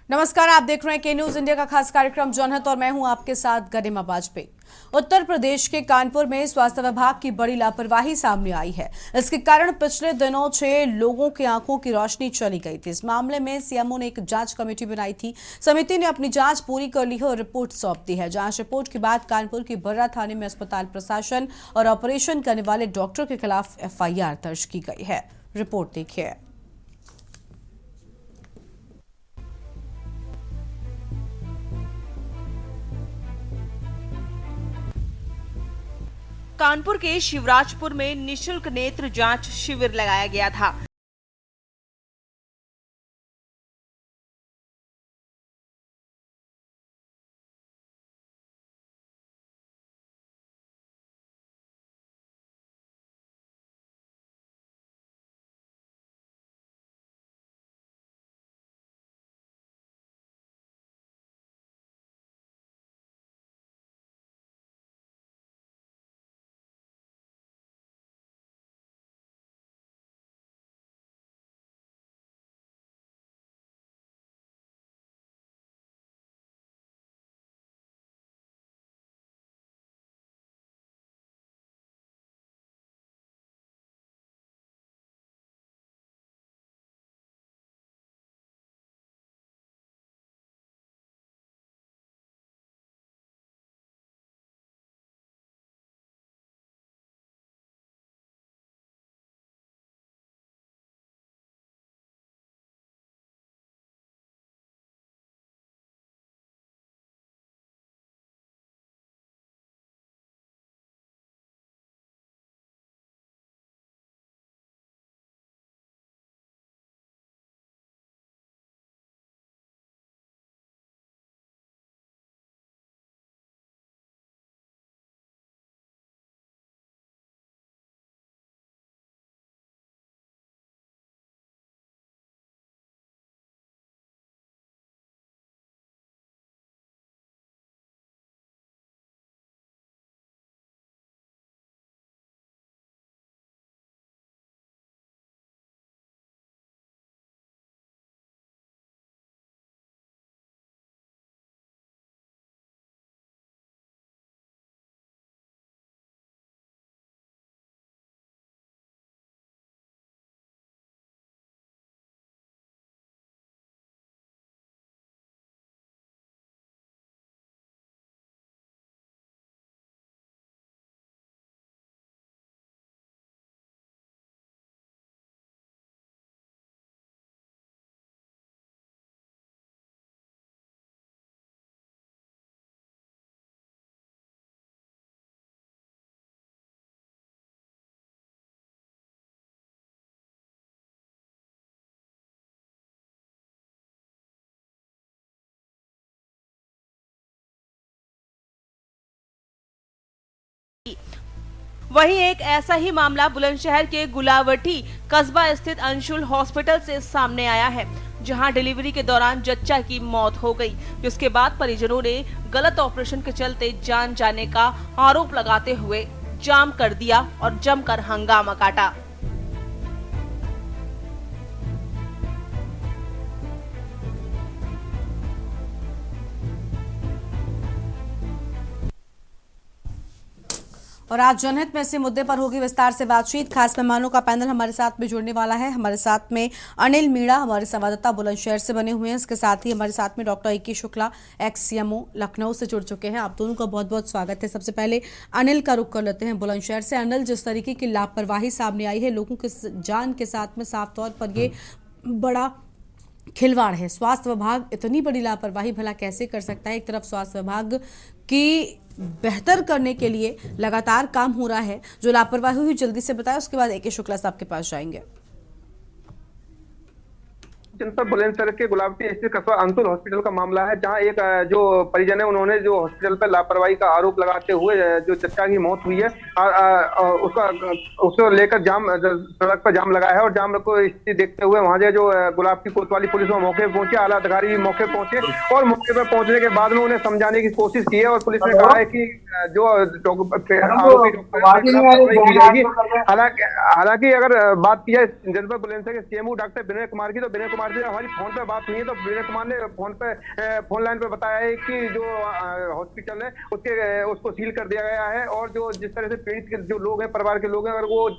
नमस्कार, आप देख रहे हैं के न्यूज इंडिया का खास कार्यक्रम जनहित और मैं हूं आपके साथ गरिमा वाजपेयी। उत्तर प्रदेश के कानपुर में स्वास्थ्य विभाग की बड़ी लापरवाही सामने आई है। इसके कारण पिछले दिनों 6 लोगों की आंखों की रोशनी चली गई थी। इस मामले में सीएमओ ने एक जांच कमेटी बनाई थी। समिति ने अपनी जांच पूरी कर ली है और रिपोर्ट सौंप दी है। जांच रिपोर्ट के बाद कानपुर की बर्रा थाने में अस्पताल प्रशासन और ऑपरेशन करने वाले डॉक्टर के खिलाफ एफआईआर दर्ज की गई है। रिपोर्ट देखिए। कानपुर के शिवराजपुर में निशुल्क नेत्र जांच शिविर लगाया गया था। वहीं एक ऐसा ही मामला बुलंदशहर के गुलावटी कस्बा स्थित अंशुल हॉस्पिटल से सामने आया है, जहां डिलीवरी के दौरान जच्चा की मौत हो गई, जिसके बाद परिजनों ने गलत ऑपरेशन के चलते जान जाने का आरोप लगाते हुए जाम कर दिया और जमकर हंगामा काटा। और आज जनहित में इसी मुद्दे पर होगी विस्तार से बातचीत। खास मेहमानों का पैनल हमारे साथ में जुड़ने वाला है। हमारे साथ में अनिल मीणा, हमारे संवाददाता बुलंदशहर से बने हुए हैं। इसके साथ ही हमारे साथ में डॉक्टर ए के शुक्ला, एक्स सीएमओ लखनऊ से जुड़ चुके हैं। आप दोनों का बहुत बहुत स्वागत है। सबसे पहले अनिल का रुख कर लेते हैं बुलंदशहर से। अनिल, जिस तरीके की लापरवाही सामने आई है, लोगों के जान के साथ में साफ तौर पर ये बड़ा खिलवाड़ है। स्वास्थ्य विभाग इतनी बड़ी लापरवाही भला कैसे कर सकता है? एक तरफ स्वास्थ्य विभाग की बेहतर करने के लिए लगातार काम हो रहा है। जो लापरवाही हुई जल्दी से बताएं, उसके बाद ए.के. शुक्ला साहब के पास जाएंगे। जनपद बुलंदशहर के गुलावटी स्थित कस्बा अंशुल हॉस्पिटल का मामला है, जहां एक जो परिजन है उन्होंने जो हॉस्पिटल पर लापरवाही का आरोप लगाते हुए जो चच्चा की मौत हुई है उसको लेकर सड़क पर जाम लगाया है। और जाम को स्थिति देखते हुए वहां जो गुलावटी कोतवाली पुलिस मौके पर पहुंचे, आला अधिकारी भी मौके पहुंचे और मौके पर पहुंचने के बाद में उन्हें समझाने की कोशिश की है। और पुलिस ने कहा है कि जो आरोपी डॉक्टर, हालांकि अगर बात की जाए जनपद बुलंदशहर के सीएमओ डॉक्टर विनय कुमार की, तो विनय कुमार कुमार से हमारी फोन पे बात हुई है तो विजय कुमार ने फोन लाइन पे बताया है कि जो हॉस्पिटल है उसको सील कर दिया गया है, और जो जिस तरह से पीड़ित के जो लोग हैं, परिवार के लोग हैं, अगर वो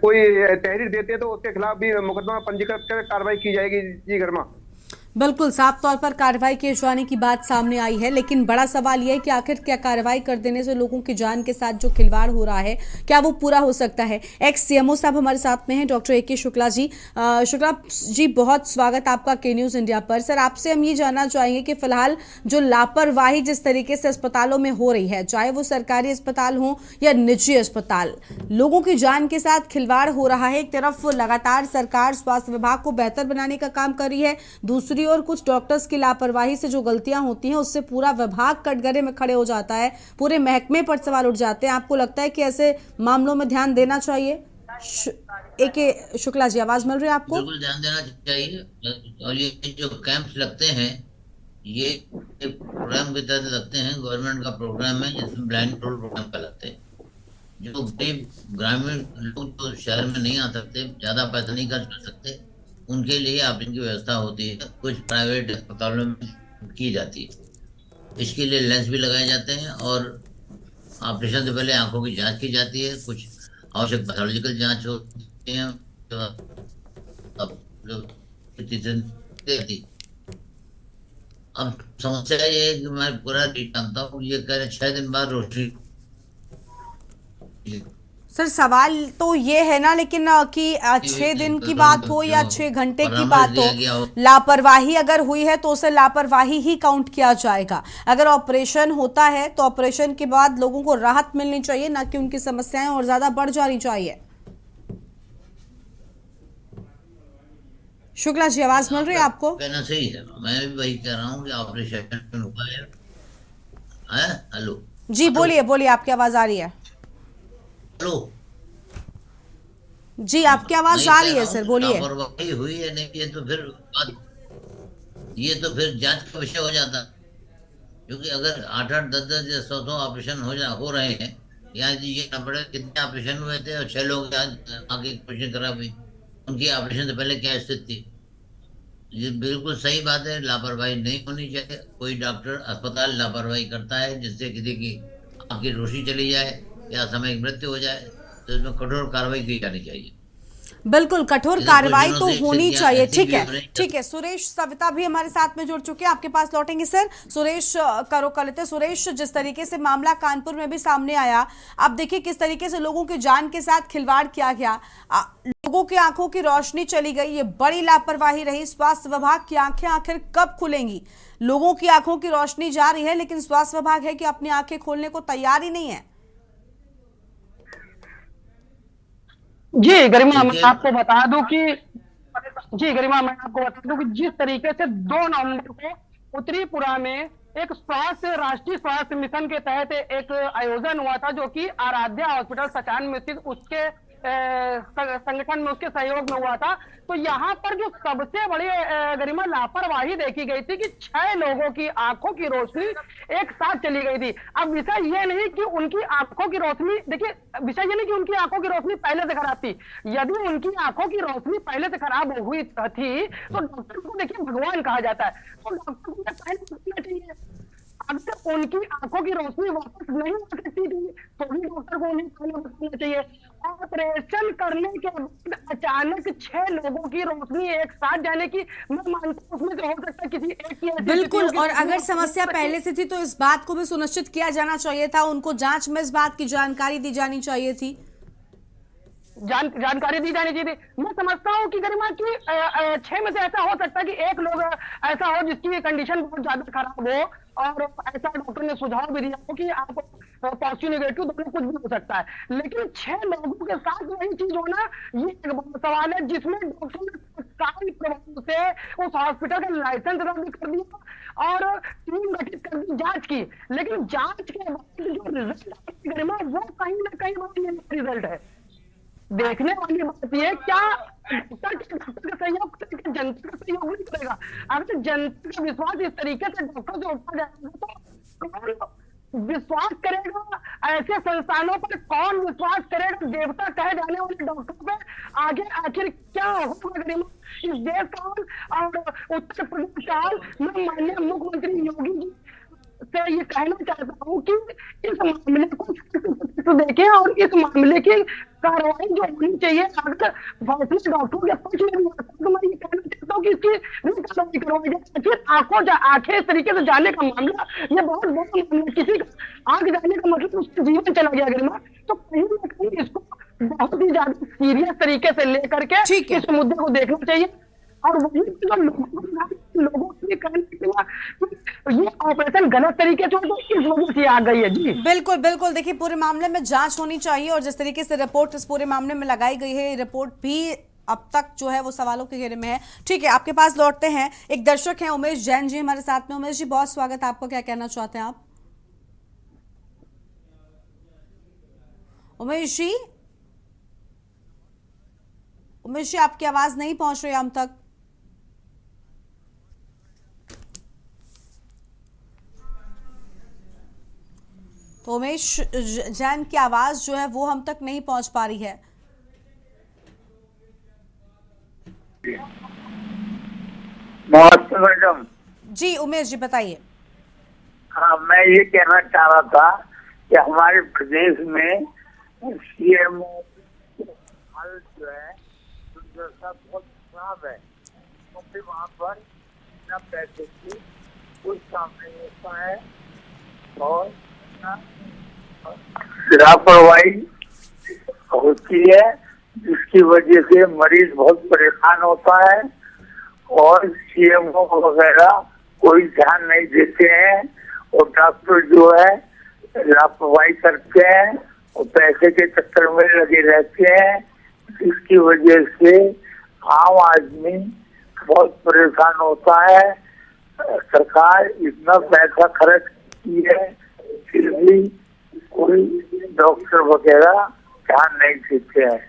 कोई तहरीर देते हैं तो उसके खिलाफ भी मुकदमा पंजीकृत कर कार्रवाई की जाएगी। जी गरिमा। बिल्कुल साफ तौर पर कार्रवाई किए जाने की बात सामने आई है, लेकिन बड़ा सवाल यह है कि आखिर क्या कार्रवाई कर देने से लोगों की जान के साथ जो खिलवाड़ हो रहा है क्या वो पूरा हो सकता है। एक्स सीएमओ साहब हमारे साथ में हैं, डॉक्टर ए.के. शुक्ला जी। शुक्ला जी, बहुत स्वागत आपका के न्यूज इंडिया पर। सर, आपसे हम ये जानना चाहेंगे कि फिलहाल जो लापरवाही जिस तरीके से अस्पतालों में हो रही है, चाहे वो सरकारी अस्पताल हो या निजी अस्पताल, लोगों की जान के साथ खिलवाड़ हो रहा है। एक तरफ लगातार सरकार स्वास्थ्य विभाग को बेहतर बनाने का काम कर रही है, दूसरी और कुछ डॉक्टर्स की लापरवाही से जो गलतियां होती हैं उससे पूरा विभाग कटघरे में खड़े हो जाता है, पूरे महकमे पर सवाल उठ जाते हैं। आपको लगता है कि ऐसे मामलों में ध्यान देना चाहिए? ए.के. शुक्ला जी, आवाज मिल रही है आपको? बिल्कुल ध्यान देना चाहिए। और ये जो कैंप्स लगते हैं ये प्रोग्राम के तहत लगते हैं, गवर्नमेंट का प्रोग्राम है जिसमें ब्लाइंड रोल प्रोग्राम कहलाते हैं। जो गरीब ग्रामीण लोग तो शहर में नहीं आ सकते, ज्यादा पैसा नहीं खर्च कर सकते, उनके लिए ऑपरेशन की व्यवस्था होती है, कुछ प्राइवेट अस्पतालों में की जाती है। इसके लिए लेंस भी लगाए जाते हैं और ऑपरेशन से पहले आंखों की जांच की जाती है, कुछ आवश्यक पैथोलॉजिकल जांच होती है। अब समस्या ये है कि मैं पूरा जानता हूँ, ये कह रहे 6 दिन बाद रोशनी। सर, सवाल तो ये है ना, लेकिन कि 6 दिन की बात हो या 6 घंटे की बात हो, लापरवाही अगर हुई है तो उसे लापरवाही ही काउंट किया जाएगा। अगर ऑपरेशन होता है तो ऑपरेशन के बाद लोगों को राहत मिलनी चाहिए, ना कि उनकी समस्याएं और ज्यादा बढ़ जानी चाहिए। शुक्ला जी, आवाज मिल रही है आपको? कहना सही है, मैं भी वही कह रहा हूँ कि ऑपरेशन हुआ है। हेलो जी, बोलिए बोलिए, आपकी आवाज आ रही है। हेलो जी, आपकी आवाज आ रही है सर, बोलिए। लापरवाही हुई है नहीं, ये तो फिर जांच का विषय हो जाता, क्योंकि अगर 8-8, 10-10 या 100 ऑपरेशन हो रहे हैं, यहाँ ये ना पड़े कितने ऑपरेशन हुए थे और 6 लोग आगे ऑपरेशन करा हुई, उनकी ऑपरेशन से पहले क्या स्थिति थी। ये बिल्कुल सही बात है, लापरवाही नहीं होनी चाहिए। कोई डॉक्टर अस्पताल लापरवाही करता है जिससे किसी की आँख की रोशनी चली जाए या सामयिक मृत्यु हो जाए तो इसमें कठोर कार्रवाई की जानी चाहिए। बिल्कुल, कठोर कार्रवाई तो होनी चाहिए। ठीक है, ठीक है। सुरेश सविता भी हमारे साथ में जुड़ चुके हैं, आपके पास लौटेंगे सर। सुरेश करो कर लेते। सुरेश, जिस तरीके से मामला कानपुर में भी सामने आया, अब देखिए किस तरीके से लोगों की जान के साथ खिलवाड़ किया गया, लोगों की आंखों की रोशनी चली गई, ये बड़ी लापरवाही रही। स्वास्थ्य विभाग की आंखें आखिर कब खुलेंगी? लोगों की आंखों की रोशनी जा रही है, लेकिन स्वास्थ्य विभाग है कि अपनी आंखें खोलने को तैयार ही नहीं है। जी गरिमा, मैं आपको बता दूं कि जिस तरीके से 2 नवंबर को उत्तरीपुरा में एक राष्ट्रीय स्वास्थ्य मिशन के तहत एक आयोजन हुआ था, जो कि आराध्या हॉस्पिटल सचान में स्थित उसके संगठन में, उसके सहयोग में हुआ था। तो यहाँ पर जो सबसे बड़ी गरिमा लापरवाही देखी गई थी कि 6 लोगों की आंखों की रोशनी एक साथ चली गई थी। अब विषय ये नहीं कि उनकी आंखों की रोशनी, देखिए विषय ये नहीं कि उनकी आंखों की रोशनी पहले से खराब थी। यदि उनकी आंखों की रोशनी पहले से खराब हुई थी तो डॉक्टर को देखिए भगवान कहा जाता है, तो डॉक्टर को पहले सोचना चाहिए। अगर उनकी आंखों की रोशनी वापस नहीं आ सकती थी तो भी डॉक्टर को उन्हें पहले बताना चाहिए। ऑपरेशन करने के बाद अचानक 6 लोगों की रोशनी एक साथ जाने की, मैं मानता हूं उसमें तो हो सकता है किसी एक की। बिल्कुल, और अगर समस्या पहले से थी तो इस बात को भी सुनिश्चित किया जाना चाहिए था, उनको जांच में इस बात की जानकारी दी जानी चाहिए थी, जानकारी दी जानी चाहिए थी। मैं समझता हूँ कि गरिमा की 6 में से ऐसा हो सकता है कि एक लोग ऐसा हो जिसकी कंडीशन बहुत ज्यादा खराब हो, और ऐसा डॉक्टर ने सुझाव भी दिया हो कि आप पॉजिटिव नेगेटिव दोनों कुछ भी हो सकता है। लेकिन 6 लोगों के साथ वही चीज होना, ये एक बड़ा सवाल है, जिसमें डॉक्टर ने तत्काल प्रभाव से उस हॉस्पिटल का लाइसेंस रद्द कर दिया और टीम गठित कर दी जांच की। लेकिन जांच के बाद जो रिजल्ट गरिमा, वो कहीं ना कहीं रिजल्ट है। देखने वाली बात यह, क्या डॉक्टर का सहयोग जनता का सहयोग नहीं करेगा? अगर जनता का विश्वास इस तरीके से डॉक्टर से उठा जाएगा तो विश्वास करेगा ऐसे संस्थानों पर? कौन विश्वास करेगा देवता कहे जाने वाले डॉक्टर पे? आगे आखिर क्या होगा गरिमा इस देश का और उत्तर प्रदेश का? मैं माननीय मुख्यमंत्री योगी जी से ये कहना चाहता हूँ कि इस मामले को तो देखें और इस मामले की कार्रवाई जो होनी चाहिए अगर फैसले डॉक्टरों के पक्ष में भी आता है तो मैं ये कहना चाहता हूँ कि इसकी कार्रवाई करवाई जाए। फिर आंखें इस तरीके से जाने का मामला ये बहुत बड़ा मामला, किसी का आंख जाने का मतलब उसका जीवन चला गया गरिमा। तो कहीं ना कहीं इसको बहुत ही ज्यादा सीरियस तरीके से लेकर के ठीक है। इस मुद्दे को देखना चाहिए और वही जो लोगों की कहने के ये ऑपरेशन गलत तरीके से तो इस वजह से आ गई है जी। बिल्कुल बिल्कुल, देखिए पूरे मामले में जांच होनी चाहिए और जिस तरीके से रिपोर्ट इस पूरे मामले में लगाई गई है, रिपोर्ट भी अब तक जो है वो सवालों के घेरे में है। ठीक है, आपके पास लौटते हैं। एक दर्शक हैं उमेश जैन जी हमारे साथ में। उमेश जी बहुत स्वागत है आपको, क्या कहना चाहते हैं आप? उमेश जी, उमेश जी आपकी आवाज नहीं पहुंच रही हम तक। तो उमेश जैन की आवाज जो है वो हम तक नहीं पहुंच पा रही है। नमस्ते मैडम। जी उमेश जी बताइए। हाँ, मैं ये कहना चाह रहा था कि हमारे प्रदेश में सीएम हाल जो है व्यवस्था बहुत खराब है, क्योंकि वहाँ पर बिना पैसे की कुछ काम नहीं होता है और लापरवाही होती है, जिसकी वजह से मरीज बहुत परेशान होता है और सीएम वगैरह कोई ध्यान नहीं देते हैं और डॉक्टर जो है लापरवाही करते हैं और पैसे के चक्कर में लगे रहते हैं, जिसकी वजह से आम आदमी बहुत परेशान होता है। सरकार इतना पैसा खर्च की है फिर भी कोई डॉक्टर वगैरह ध्यान नहीं देते हैं।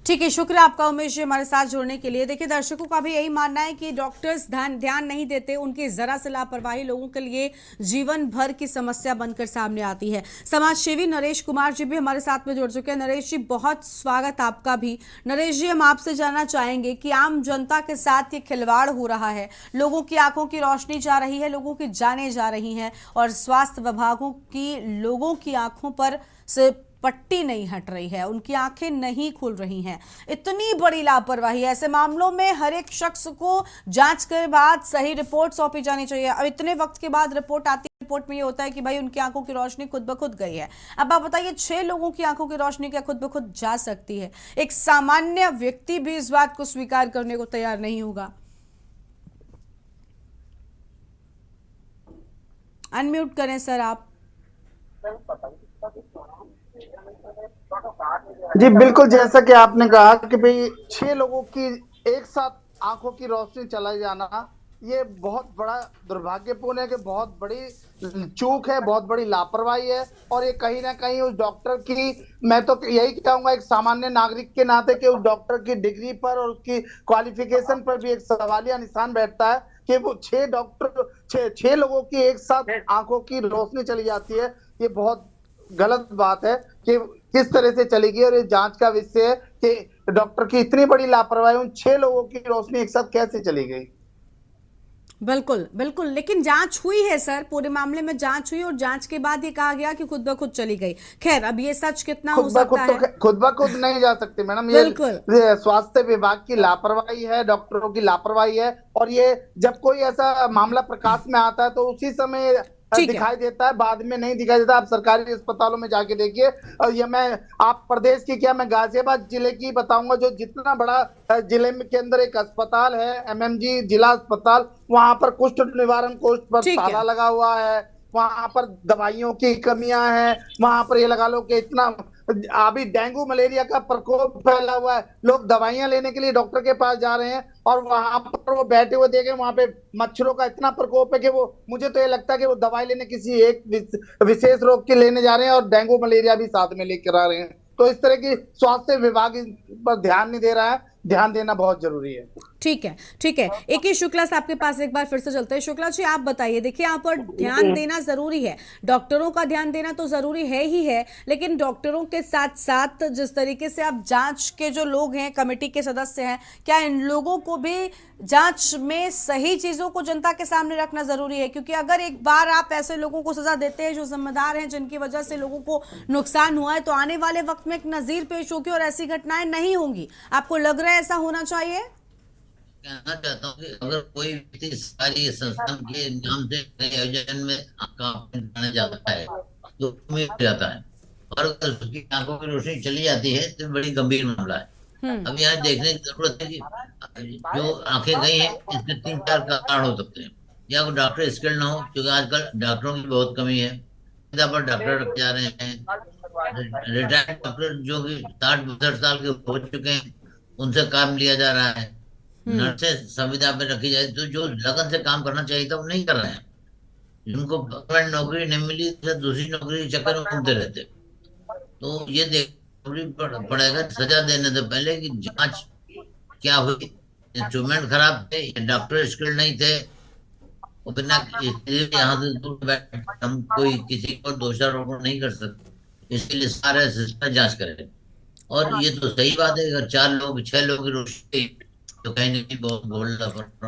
ठीक है, शुक्रिया आपका उमेश जी हमारे साथ जुड़ने के लिए। देखिए दर्शकों का भी यही मानना है कि डॉक्टर्स ध्यान नहीं देते, उनकी जरा से लापरवाही लोगों के लिए जीवन भर की समस्या बनकर सामने आती है। समाजसेवी नरेश कुमार जी भी हमारे साथ में जुड़ चुके हैं। नरेश जी बहुत स्वागत आपका भी। नरेश जी हम आपसे जानना चाहेंगे कि आम जनता के साथ ये खिलवाड़ हो रहा है, लोगों की आंखों की रोशनी जा रही है, लोगों की जानें जा रही हैं और स्वास्थ्य विभागों की लोगों की आंखों पर से पट्टी नहीं हट रही है, उनकी आंखें नहीं खुल रही हैं। इतनी बड़ी लापरवाही, ऐसे मामलों में हर एक शख्स को जांच के बाद सही रिपोर्ट सौंपी जानी चाहिए। अब इतने वक्त के बाद रिपोर्ट आती है, रिपोर्ट में ये होता है कि भाई उनकी आंखों की रोशनी खुद ब खुद गई है। अब आप बताइए 6 लोगों की आंखों की रोशनी क्या खुद ब खुद जा सकती है? एक सामान्य व्यक्ति भी इस बात को स्वीकार करने को तैयार नहीं होगा। अनम्यूट करें सर आप। जी बिल्कुल, जैसा कि आपने कहा कि भाई 6 लोगों की एक साथ आंखों की रोशनी चला जाना ये बहुत बड़ा दुर्भाग्यपूर्ण है कि बहुत बड़ी चूक है, बहुत बड़ी लापरवाही है और ये कहीं ना कहीं उस डॉक्टर की, मैं तो यही कहूंगा एक सामान्य नागरिक के नाते कि उस डॉक्टर की डिग्री पर और उसकी क्वालिफिकेशन पर भी एक सवालिया निशान बैठता है कि वो 6 डॉक्टर 6 लोगों की एक साथ आंखों की रोशनी चली जाती है। ये बहुत गलत बात है कि किस तरह से चलेगी और ये जांच का विषय है कि डॉक्टर की इतनी बड़ी लापरवाही, उन 6 लोगों की रोशनी एक साथ कैसे चली गई। बिल्कुल बिल्कुल, लेकिन जांच हुई है सर, पूरे मामले में जांच हुई और जांच के बाद ये कहा गया कि खुद ब खुद चली गई। खैर अब ये सच कितना हो सकता है? खुद ब खुद नहीं जा सकती मैडम, ये स्वास्थ्य विभाग की लापरवाही है, डॉक्टरों की लापरवाही है और ये जब कोई ऐसा मामला प्रकाश में आता है तो उसी समय दिखाई देता है, बाद में नहीं दिखाई देता। आप सरकारी अस्पतालों में जाके देखिए। और ये मैं आप प्रदेश की क्या, मैं गाजियाबाद जिले की बताऊंगा, जो जितना बड़ा जिले में के अंदर एक अस्पताल है एमएमजी जिला अस्पताल, वहां पर कुष्ठ निवारण कोष पर ताला लगा हुआ है, वहां पर दवाइयों की कमियां हैं, वहां पर ये लगा लो कि इतना अभी डेंगू मलेरिया का प्रकोप फैला हुआ है, लोग दवाइयां लेने के लिए डॉक्टर के पास जा रहे हैं और वहां पर वो बैठे हुए देखे वहां पे मच्छरों का इतना प्रकोप है कि वो, मुझे तो ये लगता है कि वो दवाई लेने किसी एक विशेष रोग की लेने जा रहे हैं और डेंगू मलेरिया भी साथ में लेकर आ रहे हैं। तो इस तरह की स्वास्थ्य विभाग पर ध्यान नहीं दे रहा है ध्यान देना बहुत जरूरी है। ठीक है, ठीक है। AK शुक्ला साहब के पास एक बार फिर से चलते हैं। शुक्ला जी, आप बताइए, देखिए यहाँ पर ध्यान देना जरूरी है, डॉक्टरों का ध्यान देना तो जरूरी है ही है, लेकिन डॉक्टरों के साथ साथ जिस तरीके से आप जांच के जो लोग हैं, कमेटी के सदस्य हैं, क्या इन लोगों को भी जांच में सही चीजों को जनता के सामने रखना जरूरी है? क्योंकि अगर एक बार आप ऐसे लोगों को सजा देते हैं जो जिम्मेदार हैं, जिनकी वजह से लोगों को नुकसान हुआ है, तो आने वाले वक्त में एक नजीर पेश होगी और ऐसी घटनाएं नहीं होंगी। आपको लग रहा है ऐसा होना चाहिए? कहना चाहता हूँ कि अगर कोई व्यक्ति सारी संस्थान के नाम से आयोजन में काम जाता है तो हो जाता है, और अगर उसकी आंखों की रोशनी चली जाती है तो बड़ी गंभीर मामला है। अब यहाँ देखने की जरूरत है कि जो आंखें गई हैं इसके 3-4 कारण हो सकते हैं। या कोई डॉक्टर स्किल ना हो, क्योंकि आजकल डॉक्टरों की बहुत कमी है, पर डॉक्टर रखे जा रहे हैं। रिटायर्ड डॉक्टर जो कि 60-62 साल के हो चुके हैं उनसे काम लिया जा रहा है। नर्सें संविदा पे रखी जाए तो जो लगन से काम करना चाहिए था वो नहीं कर रहे हैं। जिनको गवर्नमेंट नौकरी नहीं मिली तो दूसरी नौकरी के चक्कर में घूमते रहते। तो ये देखना पड़ेगा सजा देने से पहले कि जांच क्या हुई, इंस्ट्रूमेंट खराब थे या डॉक्टर स्किल नहीं थे। और बिना यहाँ से दूर बैठ हम कोई किसी को दोषारोपण नहीं कर सकते, इसके लिए सारे सिस्टम जांच करें। और ये तो सही बात है, अगर 4 लोग 6 लोग की रोशनी तो कहीं नहीं बहुत बोल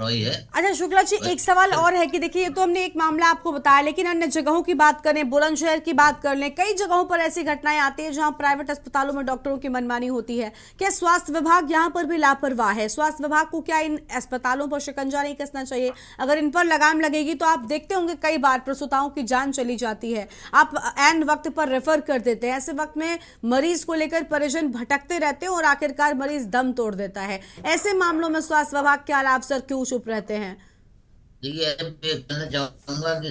है। अच्छा शुक्ला जी, एक सवाल और है कि देखिए, ये तो हमने एक मामला आपको बताया, लेकिन अन्य जगहों की बात करें, बुलंदशहर की बात कर लें, कई जगहों पर ऐसी घटनाएं आती हैं जहां प्राइवेट अस्पतालों में डॉक्टरों की मनमानी होती है। क्या स्वास्थ्य विभाग यहां पर भी लापरवाह है? स्वास्थ्य विभाग को क्या इन अस्पतालों पर शिकंजा नहीं कसना चाहिए? अगर इन पर लगाम लगेगी तो आप देखते होंगे कई बार प्रसूताओं की जान चली जाती है, आप एन वक्त पर रेफर कर देते हैं। ऐसे वक्त में मरीज को लेकर परिजन भटकते रहते हैं और आखिरकार मरीज दम तोड़ देता है। ऐसे मामलों में स्वास्थ्य विभाग के आला अफसर क्यों चुप रहते हैं? देखिए, मैं कहना चाहूंगा कि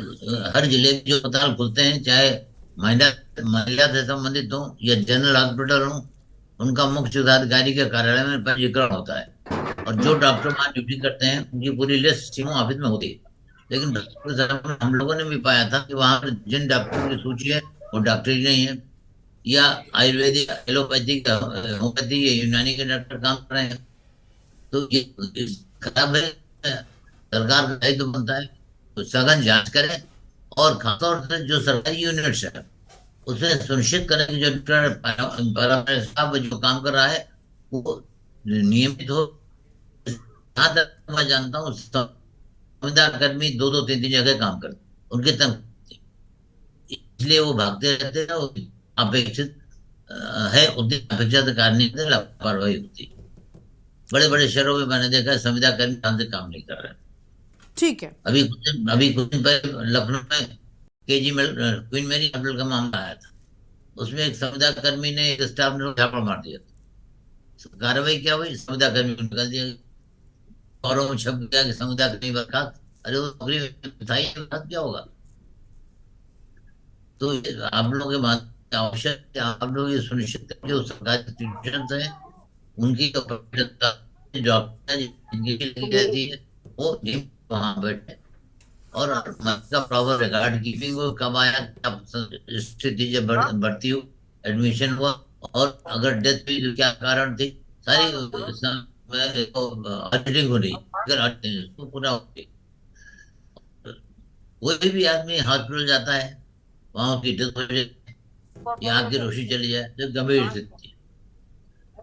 हर जिले में जो अस्पताल खुलते हैं, चाहे महिला से संबंधित हो या जनरल हॉस्पिटल हो, उनका मुख्य अधिकारी के कार्यालय में पंजीकरण होता है और जो डॉक्टर वहां ड्यूटी करते हैं उनकी पूरी लिस्ट सीमो ऑफिस में होती है। लेकिन हम लोगों ने भी पाया था कि वहां पर जिन डॉक्टरों की सूची है वो डॉक्टर ही नहीं है, या आयुर्वेदिक, एलोपैथिक, होम्योपैथी या यूनानी के डॉक्टर काम कर रहे हैं। तो ये खराब है। सरकार का दायित्व बनता है तो सघन जांच करें, और खासतौर से जो सरकारी यूनिट्स है उसमें सुनिश्चित करें कि जो साहब जो काम कर रहा है वो नियमित हो। जहाँ तक मैं जानता हूँ संविदा कर्मी 2-3 जगह काम करते, उनके तक इसलिए वो भागते रहते हैं। अपेक्षित है उद्देश्य अपेक्षित कार्य लापरवाही होती है। बड़े बड़े शहरों में मैंने देखा है संविदा कर्मी ढंग से काम नहीं कर रहे हैं। ठीक है। अभी कुछ दिन पहले लखनऊ में KG क्वीन मेरी हॉस्पिटल का मामला आया था, उसमें एक संविदा कर्मी ने एक स्टाफ ने झापड़ मार दिया था। कार्रवाई क्या हुई? संविदा कर्मी को निकाल दिया, खबरों में छप गया कि संविदा कर्मी बर्खास्त। अरे वो नौकरी बर्खास्त क्या होगा? तो आप लोगों के बाद आवश्यक आप लोग ये सुनिश्चित करें जो सरकारी इंस्टीट्यूशन है उनकी रहती है वो वहां बैठे, और का प्रॉपर रिकॉर्ड कीपिंग हो, कब आया, कब स्थिति जब भर्ती हो, एडमिशन हुआ, और अगर डेथ हुई तो क्या कारण थी, सारी ऑडिटिंग हो रही। अगर पूरा हो गई, कोई भी आदमी हॉस्पिटल जाता है वहां की डेथ हो जाए, यहाँ की रोशनी चली जाए तो गंभीर स्थिति है।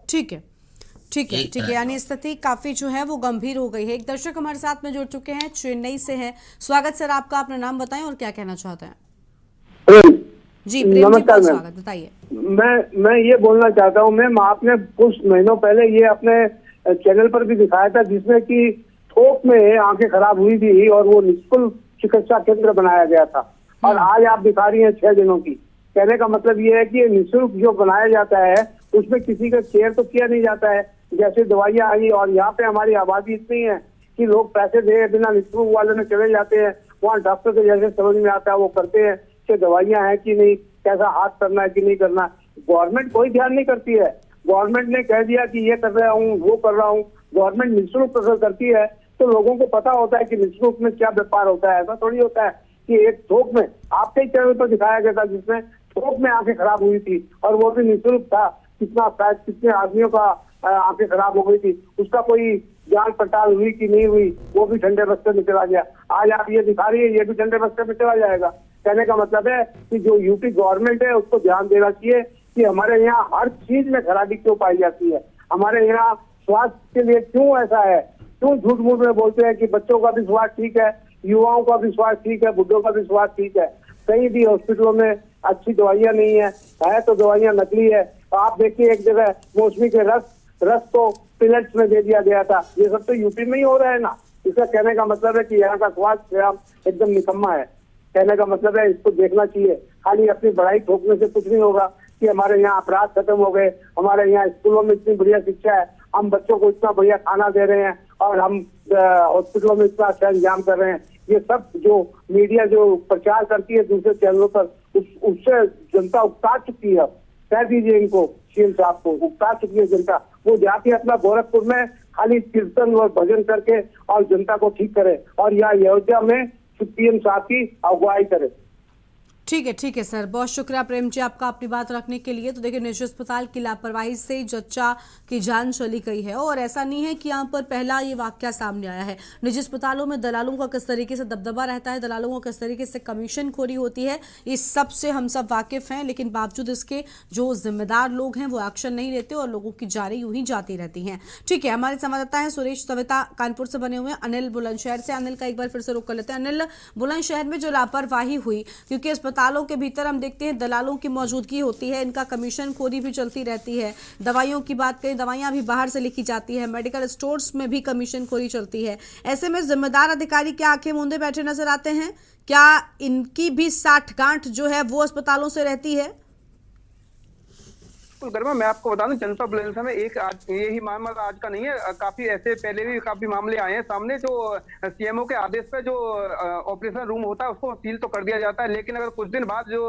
ठीक है, ठीक है, ठीक है। यानी स्थिति काफी जो है वो गंभीर हो गई है। एक दर्शक हमारे साथ में जुड़ चुके हैं, चेन्नई से हैं। स्वागत सर आपका, अपना नाम बताएं और क्या कहना चाहते हैं? जी प्रेम जी, बहुत स्वागत, बताइए। मैं ये बोलना चाहता हूँ मैम, आपने कुछ महीनों पहले ये अपने चैनल पर भी दिखाया था जिसमें कि थोक में आंखें खराब हुई थी और वो निःशुल्क चिकित्सा केंद्र बनाया गया था, और आज आप दिखा रही हैं 6 दिनों की। कहने का मतलब ये है कि निःशुल्क जो बनाया जाता है उसमें किसी का केयर तो किया नहीं जाता है। जैसे दवाइयाँ आई, और यहाँ पे हमारी आबादी इतनी है कि लोग पैसे दे बिना निःशुल्क वाले में चले जाते हैं, वहाँ डॉक्टर के जैसे समझ में आता है वो करते हैं कि दवाइयाँ हैं कि नहीं, कैसा हाथ करना है कि नहीं करना। गवर्नमेंट कोई ध्यान नहीं करती है। गवर्नमेंट ने कह दिया कि ये कर रहा हूँ, वो कर रहा हूँ। गवर्नमेंट निःशुल्क अगर करती है तो लोगों को पता होता है कि निःशुल्क में क्या व्यापार होता है। ऐसा थोड़ी होता है कि एक थोक में, आपके चैनल पर दिखाया गया था जिसमें थोक में आंखें खराब हुई थी और वो भी निःशुल्क था, कितने आदमियों का आंखें खराब हो गई थी, उसका कोई जांच पड़ताल हुई कि नहीं हुई, वो भी ठंडे बस्ते में चला गया। आज आप ये दिखा रही है, ये भी ठंडे बस्ते में चला जाएगा। कहने का मतलब है कि जो यूपी गवर्नमेंट है उसको ध्यान देना चाहिए कि हमारे यहाँ हर चीज में खराबी क्यों पाई जाती है, हमारे यहाँ स्वास्थ्य के लिए क्यों ऐसा है, क्यों झूठ मूठ में बोलते हैं कि बच्चों का भी स्वास्थ्य ठीक है, युवाओं का भी स्वास्थ्य ठीक है, बुढ़ों का भी स्वास्थ्य ठीक है। कहीं भी हॉस्पिटलों में अच्छी दवाइयां नहीं है तो दवाइयां नकली है। आप देखिए एक जगह मौसमी के रस को पिलेट्स में दे दिया गया था। ये सब तो यूपी में ही हो रहा है ना। इसका कहने का मतलब है कि यहाँ का स्वास्थ्य एकदम निकम्मा है। कहने का मतलब है इसको देखना चाहिए। खाली अपनी बढ़ाई ठोकने से कुछ नहीं होगा कि हमारे यहाँ अपराध खत्म हो गए, हमारे यहाँ स्कूलों में इतनी बढ़िया शिक्षा है, हम बच्चों को इतना बढ़िया खाना दे रहे हैं और हम हॉस्पिटलों में इतना अच्छा इंतजाम कर रहे हैं। ये सब जो मीडिया जो प्रचार करती है दूसरे चैनलों पर, उससे जनता उकता चुकी है। कह दीजिए इनको, सीएम साहब को, उकता चुकी है जनता। वो जाके अपना गोरखपुर में खाली कीर्तन और भजन करके और जनता को ठीक करे और यहाँ अयोध्या में सीएम साहब की अगुवाई करे। ठीक है सर, बहुत शुक्रिया प्रेम जी आपका अपनी बात रखने के लिए। तो देखिए, निजी अस्पताल की लापरवाही से जच्चा की जान चली गई है और ऐसा नहीं है कि यहाँ पर पहला ये वाकया सामने आया है। निजी अस्पतालों में दलालों का किस तरीके से दबदबा रहता है, दलालों को किस तरीके से कमीशन खोरी होती है, इस सब से हम सब वाकिफ हैं, लेकिन बावजूद इसके जो जिम्मेदार लोग हैं वो एक्शन नहीं लेते और लोगों की जारी यूं ही जाती रहती हैं। ठीक है, हमारे संवाददाता हैं सुरेश सविता कानपुर से बने हुए हैं, अनिल बुलंदशहर से। अनिल का एक बार फिर से रुख कर लेते हैं। अनिल, बुलंदशहर में जो लापरवाही हुई, क्योंकि अस्पतालों के भीतर हम देखते हैं दलालों की मौजूदगी होती है, इनका कमीशन खोरी भी चलती रहती है। दवाइयों की बात करें, दवाइयां भी बाहर से लिखी जाती है, मेडिकल स्टोर्स में भी कमीशन खोरी चलती है। ऐसे में जिम्मेदार अधिकारी क्या आंखें मूंदे बैठे नजर आते हैं? क्या इनकी भी साठगांठ जो है वो अस्पतालों से रहती है? गर्मा, मैं आपको बता दूं, जनता बुलंदशहर में एक यही मामला आज का नहीं है, काफी ऐसे पहले भी काफी मामले आए हैं सामने। जो सीएमओ के आदेश पे जो ऑपरेशन रूम होता है उसको सील तो कर दिया जाता है, लेकिन अगर कुछ दिन बाद जो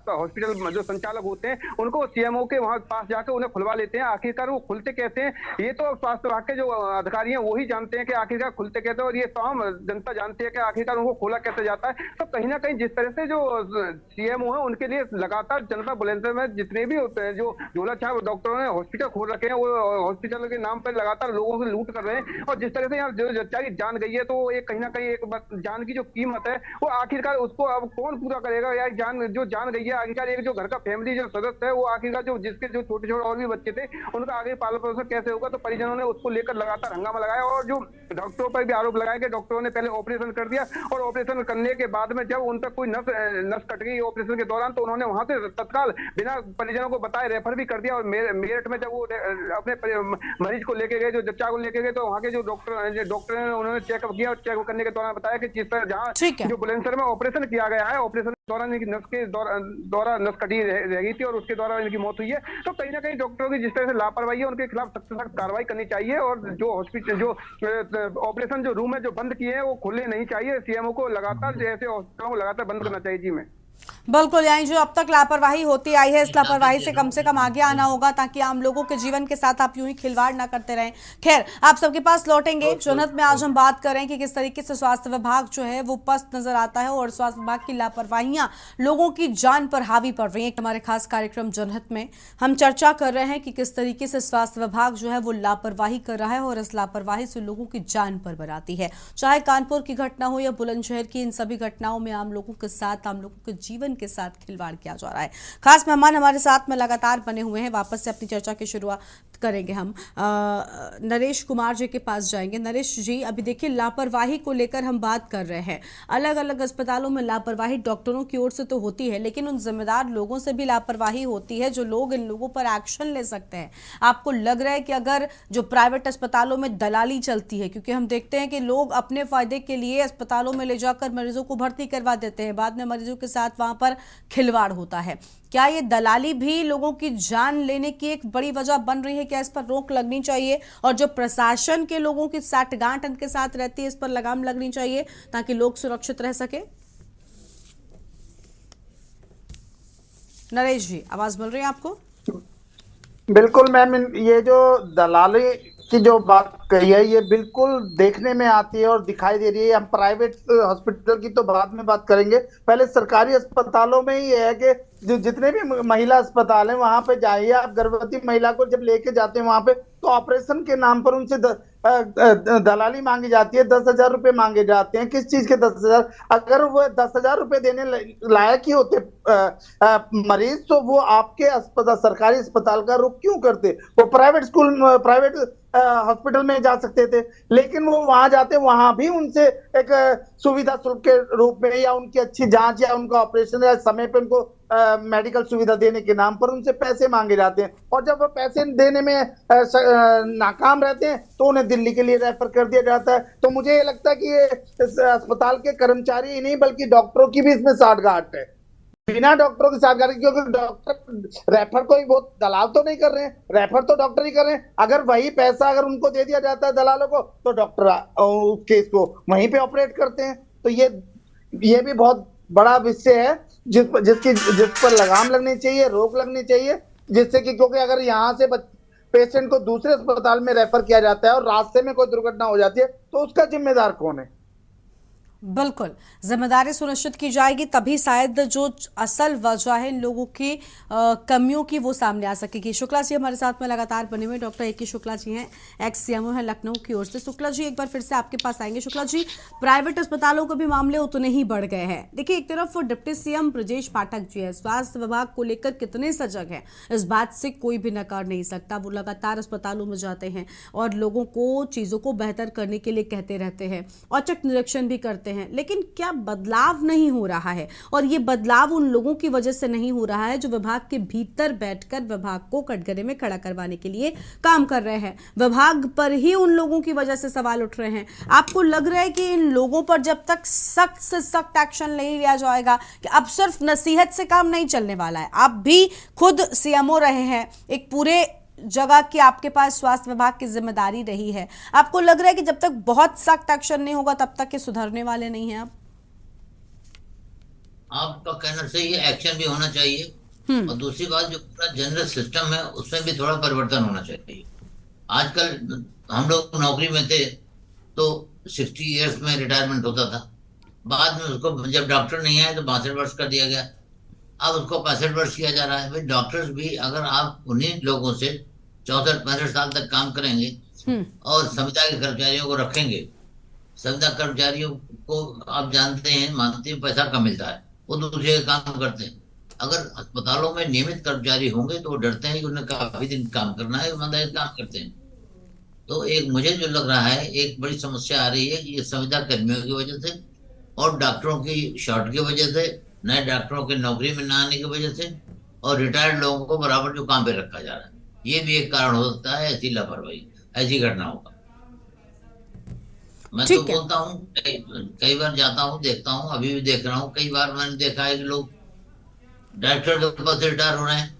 हॉस्पिटल जो संचालक होते हैं उनको सीएमओ के वहां पास जाकर उन्हें खुलवा लेते हैं। आखिरकार वो खुलते कैसे हैं ये तो स्वास्थ्य विभाग के जो अधिकारी हैं वही जानते हैं कि आखिरकार खुलते कैसे, और ये तमाम जनता जानती है कि आखिरकार उनको खोला कैसे जाता है। तो कहीं ना कहीं जिस तरह से जो सीएमओ है उनके लिए लगातार जनता बुलंदशहर में जितने भी होते हैं, जो झोला छाप डॉक्टरों ने हॉस्पिटल खोल रखे हैं, वो हॉस्पिटल के नाम पर लगातार लोगों से लूट कर रहे हैं। और जिस तरह से यहाँ जो जच्चा की जान गई है, तो एक कहीं ना कहीं एक जान की जो कीमत है वो आखिरकार उसको अब कौन पूरा करेगा, या जान गई है आखिरकार एक जो घर का फैमिली जो सदस्य है वो आखिरकार जो जिसके जो छोटे छोटे और भी बच्चे थे उनका आगे पालन पोषण कैसे होगा। तो परिजनों ने उसको लेकर लगातार हंगामा लगाया और जो डॉक्टरों पर भी आरोप लगाया कि डॉक्टरों ने पहले ऑपरेशन कर दिया और ऑपरेशन करने के बाद में जब उन पर कोई नस कट गई ऑपरेशन के दौरान, तो उन्होंने वहां से तत्काल बिना परिजनों को बताए रेफर भी कर दिया। और मेरठ में जब वो अपने मरीज को लेके गए, जो जच्चा को लेके गए, तो वहाँ के जो डॉक्टर ने उन्होंने चेकअप किया और चेकअप करने के दौरान बताया कि जिस तरह जहाँ जो बुलंदशहर में ऑपरेशन किया गया है, ऑपरेशन के दौरान इनकी नस कटी रह गई थी और उसके दौरान इनकी मौत हुई है। तो कहीं ना कहीं डॉक्टरों की जिस तरह से लापरवाही है उनके खिलाफ सख्त से सख्त कार्रवाई करनी चाहिए और जो हॉस्पिटल जो ऑपरेशन जो रूम है जो बंद किए हैं वो खुलने नहीं चाहिए। सीएमओ को लगातार ऐसे हॉस्पिटलों को लगातार बंद करना चाहिए। जी मैं बिल्कुल, यानी जो अब तक लापरवाही होती आई है, इस लापरवाही से कम आगे आना होगा ताकि आम लोगों के जीवन के साथ आप यूं ही खिलवाड़ ना करते रहें। खैर, आप सबके पास लौटेंगे। जनहित में आज हम बात करें कि किस तरीके से स्वास्थ्य विभाग जो है वो पस्त नजर आता है और स्वास्थ्य विभाग की लापरवाहियां लोगों की जान पर हावी पड़ रही हैं। हमारे खास कार्यक्रम जनहित में हम चर्चा कर रहे हैं कि किस तरीके से स्वास्थ्य विभाग जो है वो लापरवाही कर रहा है और इस लापरवाही से लोगों की जान पर बनाती है। चाहे कानपुर की घटना हो या बुलंदशहर की, इन सभी घटनाओं में आम लोगों के साथ, आम लोगों के जीवन के साथ खिलवाड़ किया जा रहा है। खास मेहमान हमारे साथ में लगातार बने हुए हैं। वापस से अपनी चर्चा की शुरुआत करेंगे हम। नरेश कुमार जी के पास जाएंगे। नरेश जी, अभी देखिए लापरवाही को लेकर हम बात कर रहे हैं। अलग अलग अस्पतालों में लापरवाही डॉक्टरों की ओर से तो होती है, लेकिन उन जिम्मेदार लोगों से भी लापरवाही होती है जो लोग इन लोगों पर एक्शन ले सकते हैं। आपको लग रहा है कि अगर जो प्राइवेट अस्पतालों में दलाली चलती है, क्योंकि हम देखते हैं कि लोग अपने फायदे के लिए अस्पतालों में ले जाकर मरीजों को भर्ती करवा देते हैं, बाद में मरीजों के साथ वहां पर खिलवाड़ होता है, क्या ये दलाली भी लोगों की जान लेने की एक बड़ी वजह बन रही है? क्या इस पर रोक लगनी चाहिए और जो प्रशासन के लोगों की साठगांठ इनके साथ रहती है इस पर लगाम लगनी चाहिए ताकि लोग सुरक्षित रह सके? नरेश जी, आवाज मिल रही है आपको? बिल्कुल मैम, ये जो दलाली की जो बात कही है ये बिल्कुल देखने में आती है और दिखाई दे रही है। हम प्राइवेट हॉस्पिटल की तो बाद में बात करेंगे, पहले सरकारी अस्पतालों में ही है कि जितने भी महिला अस्पताल हैं वहां पे जाइए आप, गर्भवती महिला को जब लेके जाते हैं वहां पे तो ऑपरेशन के नाम पर उनसे दलाली मांगी जाती है, 10,000 रुपए मांगे जाते हैं। किस चीज के 10,000? अगर वो 10,000 रुपए देने लायक ही होते मरीज तो वो आपके अस्पताल, सरकारी अस्पताल का रुख क्यों करते? वो प्राइवेट हॉस्पिटल में जा सकते थे, लेकिन वो वहां जाते, वहां भी उनसे एक सुविधा शुल्क के रूप में या उनकी अच्छी जांच या उनका ऑपरेशन या समय पे उनको मेडिकल सुविधा देने के नाम पर उनसे पैसे मांगे जाते हैं। और जब वो पैसे देने में नाकाम रहते हैं तो उन्हें दिल्ली के लिए रेफर कर दिया जाता है। तो मुझे ये लगता है कि ये अस्पताल के कर्मचारी ही नहीं बल्कि डॉक्टरों की भी इसमें साठगांठ है। बिना डॉक्टरों की साठगांठ, क्योंकि डॉक्टर रेफर कोई बहुत दलाल तो नहीं कर रहे हैं, रेफर तो डॉक्टर ही कर रहे हैं। अगर वही पैसा अगर उनको दे दिया जाता है दलालों को तो डॉक्टर उस केस को वहीं पे ऑपरेट करते हैं। तो ये भी बहुत बड़ा विषय है जिस पर लगाम लगनी चाहिए, रोक लगनी चाहिए, जिससे कि क्योंकि अगर यहाँ से पेशेंट को दूसरे अस्पताल में रेफर किया जाता है और रास्ते में कोई दुर्घटना हो जाती है तो उसका जिम्मेदार कौन है? बिल्कुल जिम्मेदारी सुनिश्चित की जाएगी, तभी शायद जो असल वजह है इन लोगों की कमियों की वो सामने आ सकेगी। शुक्ला जी हमारे साथ में लगातार बने हुए डॉक्टर ए के शुक्ला जी हैं, एक्स-सीएमओ हैं लखनऊ की ओर से। शुक्ला जी एक बार फिर से आपके पास आएंगे। शुक्ला जी, प्राइवेट अस्पतालों के भी मामले उतने ही बढ़ गए हैं। देखिए एक तरफ डिप्टी सीएम ब्रजेश पाठक जी है, स्वास्थ्य विभाग को लेकर कितने सजग हैं इस बात से कोई भी नकार नहीं सकता। वो लगातार अस्पतालों में जाते हैं और लोगों को चीज़ों को बेहतर करने के लिए कहते रहते हैं, औचक निरीक्षण भी करते हैं, लेकिन क्या बदलाव नहीं हो रहा है? और ये बदलाव उन लोगों की वजह से नहीं हो रहा है जो विभाग के भीतर बैठकर विभाग को कटघरे में खड़ा करवाने के लिए काम कर रहे हैं। विभाग पर ही उन लोगों की वजह से सवाल उठ रहे हैं। आपको लग रहा है कि इन लोगों पर जब तक सख्त से सख्त एक्शन नहीं लिया जाएगा कि अब सिर्फ नसीहत से काम नहीं चलने वाला है? आप भी खुद सीएमओ रहे हैं, एक पूरे जगह की आपके पास स्वास्थ्य विभाग की जिम्मेदारी रही है। आपको लग रहा है कि जब तक बहुत सख्त एक्शन नहीं होगा तब तक के सुधरने वाले नहीं हैं? आपका कहना सही है, एक्शन भी होना चाहिए और दूसरी बात जो पूरा जनरल सिस्टम है उसमें भी थोड़ा परिवर्तन होना चाहिए। आजकल हम लोग नौकरी में थे तो 60 इयर्स में रिटायरमेंट होता था, बाद में उसको जब डॉक्टर नहीं आए तो 62 वर्ष कर दिया गया, अब उसको 65 वर्ष किया जा रहा है। भाई डॉक्टर्स भी अगर आप उन्हीं लोगों से 64-65 साल तक काम करेंगे और संविदा के कर्मचारियों को रखेंगे, संविदा कर्मचारियों को आप जानते हैं, मानते हैं पैसा कम मिलता है, वो दूसरे काम करते हैं। अगर अस्पतालों में नियमित कर्मचारी होंगे तो वो डरते हैं कि उन्हें काफी दिन काम करना है, ईमानदारी काम करते हैं। तो एक मुझे जो लग रहा है एक बड़ी समस्या आ रही है कि ये संविदा कर्मियों की वजह से और डॉक्टरों की शॉर्ट की वजह से, नए डॉक्टरों के नौकरी में ना आने की वजह से और रिटायर्ड लोगों को बराबर जो काम पे रखा जा रहा है, ये भी एक कारण हो सकता है ऐसी लापरवाही, ऐसी घटनाओं का। मैं तो बोलता हूँ कई बार जाता हूँ, देखता हूँ, अभी भी देख रहा हूँ, कई बार मैंने देखा है कि लोग डायरेक्टर के पद से रिटायर हो रहे हैं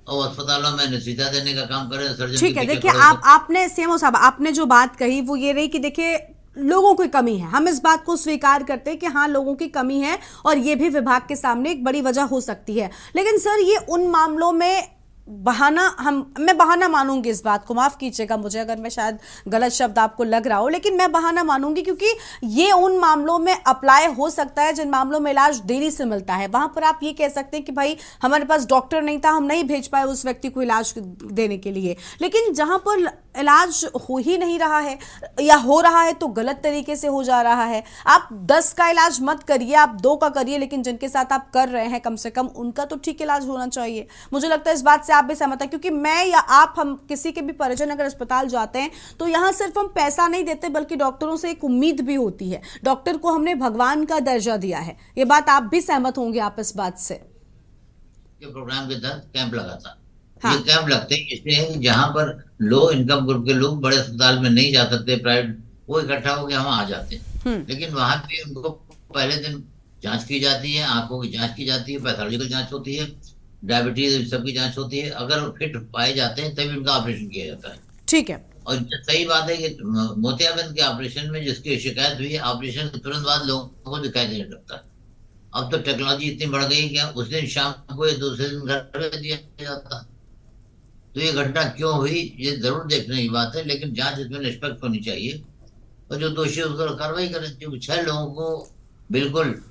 और अस्पतालों में नसीहत देने का काम कर रहे हैं। सर्जन ठीक है, देखिए आपने सीएमओ साहब आपने जो बात कही वो ये रही कि देखिए लोगों की कमी है, हम इस बात को स्वीकार करते हैं कि हाँ लोगों की कमी है और ये भी विभाग के सामने एक बड़ी वजह हो सकती है। लेकिन सर ये उन मामलों में मैं बहाना मानूंगी, इस बात को माफ कीजिएगा मुझे अगर मैं शायद गलत शब्द आपको लग रहा हो, लेकिन मैं बहाना मानूंगी क्योंकि ये उन मामलों में अप्लाई हो सकता है जिन मामलों में इलाज देरी से मिलता है। वहां पर आप ये कह सकते हैं कि भाई हमारे पास डॉक्टर नहीं था, हम नहीं भेज पाए उस व्यक्ति को इलाज देने के लिए। लेकिन जहां पर इलाज हो ही नहीं रहा है या हो रहा है तो गलत तरीके से हो जा रहा है, आप 10 का इलाज मत करिए, आप 2 का करिए, लेकिन जिनके साथ आप कर रहे हैं कम से कम उनका तो ठीक इलाज होना चाहिए। मुझे लगता है इस बात से आप भी सहमत है, क्योंकि मैं या आप, हम किसी के भी परिजन अगर अस्पताल जाते हैं तो यहाँ सिर्फ हम पैसा नहीं देते बल्कि डॉक्टरों से एक उम्मीद भी होती है। डॉक्टर को हमने भगवान का दर्जा दिया है, ये बात आप भी सहमत होंगे आप इस बात से। ये प्रोग्राम के तहत कैंप लगा था। हाँ। ये कैंप लगते हैं इसलिए जहां पर लो इनकम ग्रुप के लोग बड़े अस्पताल में नहीं जा सकते प्राइवेट, वो इकट्ठा होकर वहां आ जाते हैं। लेकिन वहां भी उनको पहले दिन जांच की जाती है, आंखों की जांच की जाती है, पैथोलॉजिकल जांच होती है, डायबिटीज सबकी जांच होती है। अगर फिट पाए जाते हैं तभी उनका ऑपरेशन किया जाता है। ठीक है, और सही बात है कि मोतियाबिंद के ऑपरेशन में जिसकी शिकायत हुई है, ऑपरेशन के तुरंत बाद लोगों को दिखाई देने लगता है। अब तो टेक्नोलॉजी इतनी बढ़ गई कि उस दिन शाम को या दूसरे दिन घर पे दिया जाता। तो ये घटना क्यों हुई ये जरूर देखने की बात है, लेकिन जांच इसमें निष्पक्ष होनी चाहिए और जो दोषी है उस पर कार्रवाई करें। क्योंकि 6 लोगों को बिल्कुल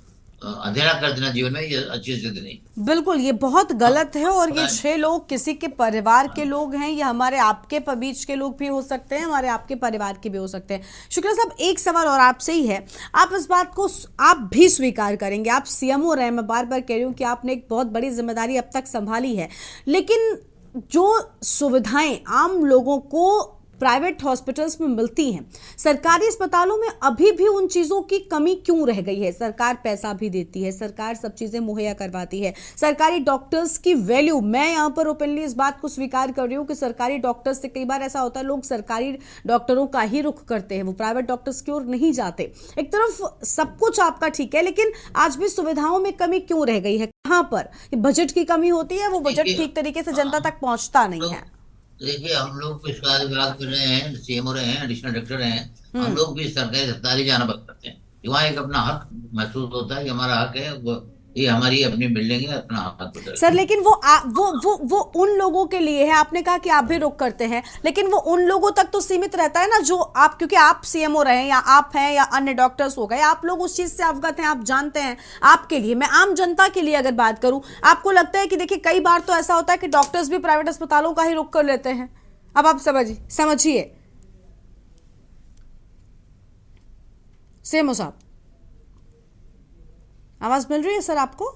अंधेरा कर देना जीवन में, ये अच्छी स्थिति नहीं। बिल्कुल, ये बहुत गलत है। और ये 6 लोग किसी के परिवार के लोग हैं या हमारे आपके बीच के लोग भी हो सकते हैं, हमारे आपके परिवार के भी हो सकते हैं। शुक्ला साहब, एक सवाल और आपसे ही है, आप इस बात को आप भी स्वीकार करेंगे, आप सीएमओ रहे, मैं बार बार कह रही हूँ कि आपने एक बहुत बड़ी जिम्मेदारी अब तक संभाली है, लेकिन जो सुविधाएं आम लोगों को प्राइवेट हॉस्पिटल्स में मिलती हैं, सरकारी अस्पतालों में अभी भी उन चीज़ों की कमी क्यों रह गई है? सरकार पैसा भी देती है, सरकार सब चीज़ें मुहैया करवाती है, सरकारी डॉक्टर्स की वैल्यू, मैं यहाँ पर ओपनली इस बात को स्वीकार कर रही हूँ कि सरकारी डॉक्टर्स से कई बार ऐसा होता है लोग सरकारी डॉक्टरों का ही रुख करते हैं, वो प्राइवेट डॉक्टर्स की ओर नहीं जाते। एक तरफ सब कुछ आपका ठीक है, लेकिन आज भी सुविधाओं में कमी क्यों रह गई है? कहाँ पर बजट की कमी होती है, वो बजट ठीक तरीके से जनता तक पहुँचता नहीं है। देखिए, हम लोग भी स्वास्थ्य विभाग कर रहे हैं, सीएमओ रहे हैं, एडिशनल डायरेक्टर रहे हैं, हम लोग भी सरकारी अस्पताल ही जाना पसंद करते हैं। वहाँ एक अपना हक महसूस होता है कि हमारा हक है, वो ये हमारी अपनी बिल्डिंग है, अपना हक। सर, लेकिन वो उन लोगों के लिए है, आपने कहा कि आप भी रुक करते हैं, लेकिन वो उन लोगों तक तो सीमित रहता है ना जो आप, क्योंकि आप सीएमओ रहे हैं या आप हैं या अन्य डॉक्टर्स हो गए, आप लोग उस चीज से अवगत हैं, आप जानते हैं। आपके लिए, मैं आम जनता के लिए अगर बात करूं, आपको लगता है कि देखिए कई बार तो ऐसा होता है कि डॉक्टर्स भी प्राइवेट अस्पतालों का ही रुख कर लेते हैं। अब आप समझिए सीएमओ साहब, आवाज मिल रही है सर आपको?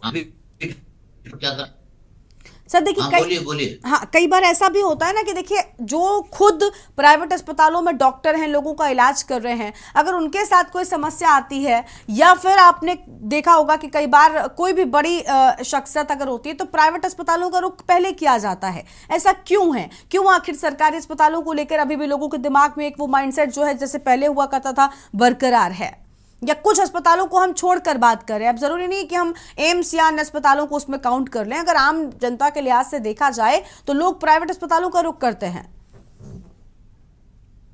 सर देखिए, बोलिए। हाँ, कई बार ऐसा भी होता है ना कि देखिए जो खुद प्राइवेट अस्पतालों में डॉक्टर हैं, लोगों का इलाज कर रहे हैं, अगर उनके साथ कोई समस्या आती है या फिर आपने देखा होगा कि कई बार कोई भी बड़ी शख्सियत अगर होती है तो प्राइवेट अस्पतालों का रुख पहले किया जाता है। ऐसा क्यों है? क्यों आखिर सरकारी अस्पतालों को लेकर अभी भी लोगों के दिमाग में एक वो माइंडसेट जो है जैसे पहले हुआ करता था बरकरार है? या कुछ अस्पतालों को हम छोड़कर बात करें, अब जरूरी नहीं कि हम एम्स या अन्य अस्पतालों को उसमें काउंट कर लें, अगर आम जनता के लिहाज से देखा जाए तो लोग प्राइवेट अस्पतालों का रुख करते हैं।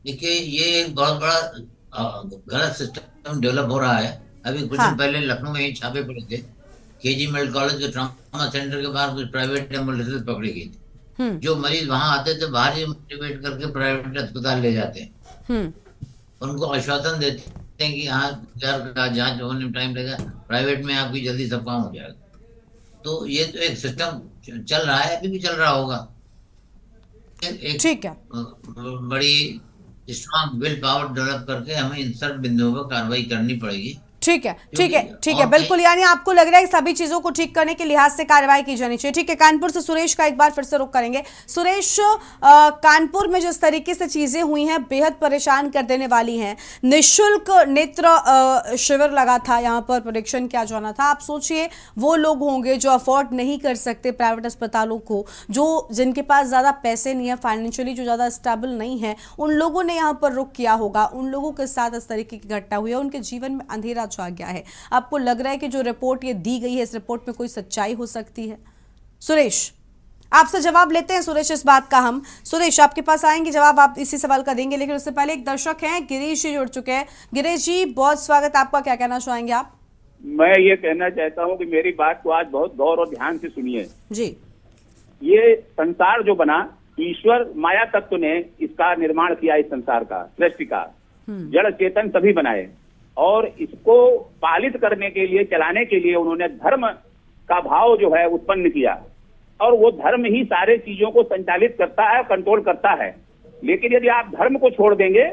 देखिए, ये एक बहुत बड़ा गलत सिस्टम डेवलप हो रहा है। अभी कुछ दिन पहले लखनऊ में ही छापे पड़े थे, केजी मेडिकल कॉलेज के ट्रॉमा सेंटर के बाहर कुछ प्राइवेट एम्बुलेंसेज पकड़ी गई थी। जो मरीज वहां आते थे बाहर ही मोटिवेट करके प्राइवेट अस्पताल ले जाते हैं, उनको आश्वासन देते हैं कि हाँ जांच होने में टाइम लगेगा, प्राइवेट में आपकी जल्दी सब काम हो जाएगा। तो ये तो एक सिस्टम चल रहा है, अभी भी चल रहा होगा। ठीक है, बड़ी स्ट्रॉन्ग विल पावर डेवलप करके हमें इन सब बिंदुओं पर कार्रवाई करनी पड़ेगी। ठीक है, बिल्कुल। यानी आपको लग रहा है सभी चीजों को ठीक करने के लिहाज से कार्रवाई की जानी चाहिए। ठीक है, कानपुर से सुरेश का एक बार फिर से रुख करेंगे। सुरेश, कानपुर में जिस तरीके से चीजें हुई हैं बेहद परेशान कर देने वाली हैं। निःशुल्क नेत्र शिविर लगा था, यहाँ पर प्रेडिक्शन किया जाना था। आप सोचिए वो लोग होंगे जो अफोर्ड नहीं कर सकते प्राइवेट अस्पतालों को, जो जिनके पास ज्यादा पैसे नहीं है, फाइनेंशियली जो ज्यादा स्टेबल नहीं है, उन लोगों ने यहाँ पर रुख किया होगा, उन लोगों के साथ इस तरीके की घटना हुई है, उनके जीवन में अंधेरा आ गया है। आपको लग रहा है कि जो रिपोर्ट ये दी गई है इस रिपोर्ट में कोई सच्चाई हो सकती है? सुरेश, आपसे जवाब लेते हैं सुरेश इस बात का। हम सुरेश आपके पास आएंगे, जवाब आप इसी सवाल का देंगे, लेकिन उससे पहले एक दर्शक हैं गिरीश जी जुड़ चुके हैं। गिरीश जी, बहुत स्वागत आपका, क्या कहना चाहेंगे आप? मैं ये कहना चाहता हूँ कि मेरी बात को आज बहुत गौर और ध्यान से सुनिए जी। ये संसार जो बना, ईश्वर माया तत्व ने इसका निर्माण किया, इस संसार का, सृष्टि का, जड़ चेतन सभी बनाए, और इसको पालित करने के लिए, चलाने के लिए उन्होंने धर्म का भाव जो है उत्पन्न किया, और वो धर्म ही सारे चीजों को संचालित करता है, कंट्रोल करता है। लेकिन यदि आप धर्म को छोड़ देंगे